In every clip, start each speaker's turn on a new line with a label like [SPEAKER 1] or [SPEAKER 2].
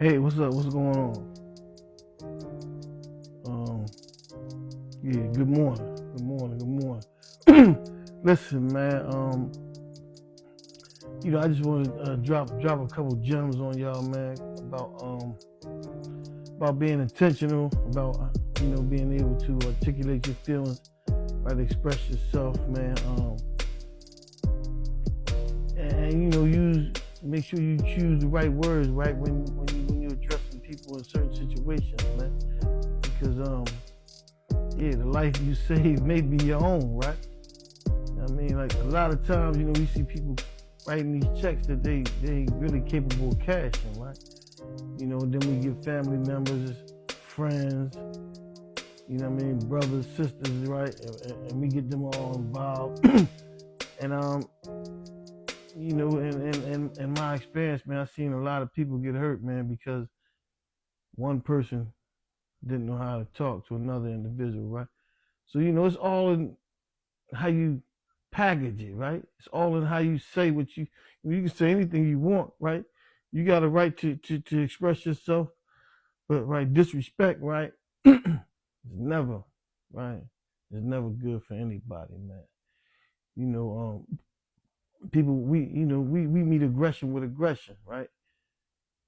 [SPEAKER 1] Hey, what's up? What's going on? Um, yeah, good morning. Good morning. Good morning. Listen, man. I just want to drop a couple gems on y'all, man, about being intentional, about being able to articulate your feelings, right, express yourself, man. And use make sure you choose the right words, right, when you're addressing people in certain situations, man, because yeah, the life you save may be your own, right? I mean, like a lot of times, we see people writing these checks that they ain't really capable of cashing, right? Then we get family members, friends, brothers, sisters, right? And we get them all involved. And in my experience, man, I've seen a lot of people get hurt, man, because one person didn't know how to talk to another individual, right? So it's all in how you package it, right? It's all in how you say what you can say anything you want, right? You got a right to express yourself, but right, disrespect, right? It's never, right? It's never good for anybody, man. You know, people we meet aggression with aggression, right?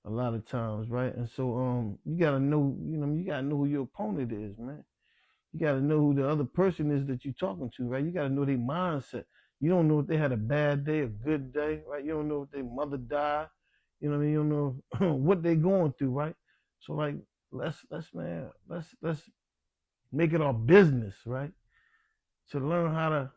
[SPEAKER 1] A lot of times, right? And so you gotta know, you gotta know who your opponent is, man. You got to know who the other person is that you're talking to, right? You got to know their mindset. You don't know if they had a bad day, a good day, right? You don't know if their mother died. You know what I mean? You don't know what they're going through, right? So like, let's make it our business, right? To learn how to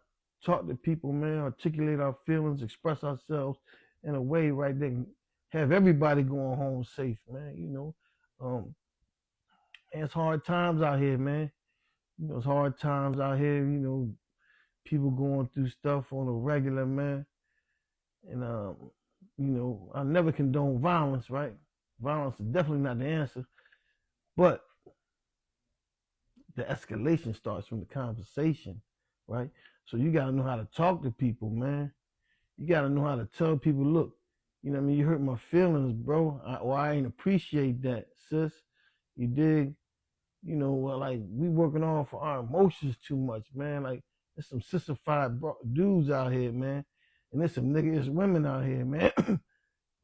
[SPEAKER 1] talk to people, man, articulate our feelings, express ourselves in a way, right? That can have everybody going home safe, man. And it's hard times out here, man. It's hard times out here. People going through stuff on a regular, man. And I never condone violence, right? Violence is definitely not the answer, but the escalation starts from the conversation, right? So you gotta know how to talk to people, man. You gotta know how to tell people, look, you hurt my feelings, bro. I ain't appreciate that, sis. You dig? Well, like we working off our emotions too much, man. Like there's some sissified dudes out here, man, and there's some niggas women out here, man.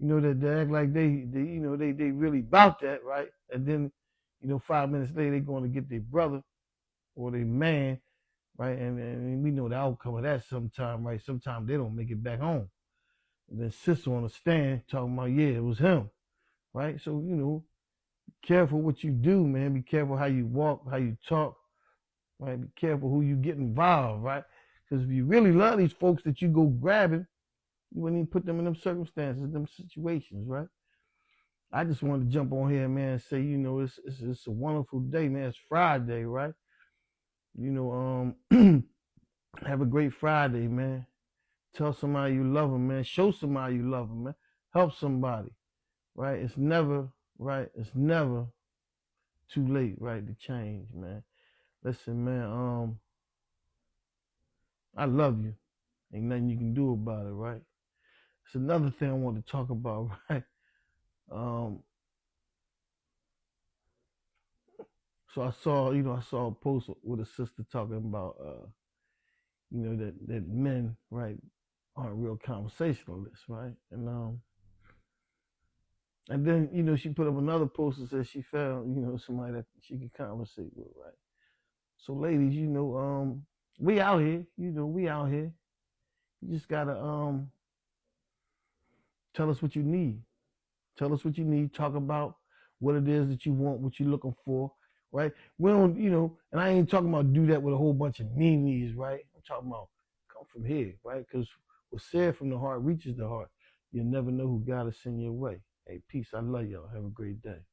[SPEAKER 1] That they act like they really about that, right? And then, 5 minutes later they going to get their brother or their man, right? And we know the outcome of that sometime, right? Sometimes they don't make it back home. And then sister on the stand talking about, yeah, it was him, right? So careful what you do, man. Be careful how you walk, how you talk, right? Be careful who you get involved, right? Because if you really love these folks that you go grabbing, you wouldn't even put them in them circumstances, them situations, right? I just wanted to jump on here, man, and say, it's a wonderful day, man. It's Friday, right? Have a great Friday, man. Tell somebody you love them, man. Show somebody you love them, man. Help somebody, right? It's never, right? It's never too late, right, to change, man. Listen, man, I love you. Ain't nothing you can do about it, right? It's another thing I want to talk about, right? Um, so I saw a post with a sister talking about, that men, right, aren't real conversationalists, right? And then, she put up another post that said she found, somebody that she could conversate with, right? So ladies, we out here, we out here. You just gotta tell us what you need. Tell us what you need. Talk about what it is that you want, what you're looking for, right? We don't, and I ain't talking about do that with a whole bunch of memes, right? I'm talking about come from here, right? Because what's said from the heart reaches the heart. You'll never know who God is sending your way. Hey, peace. I love y'all. Have a great day.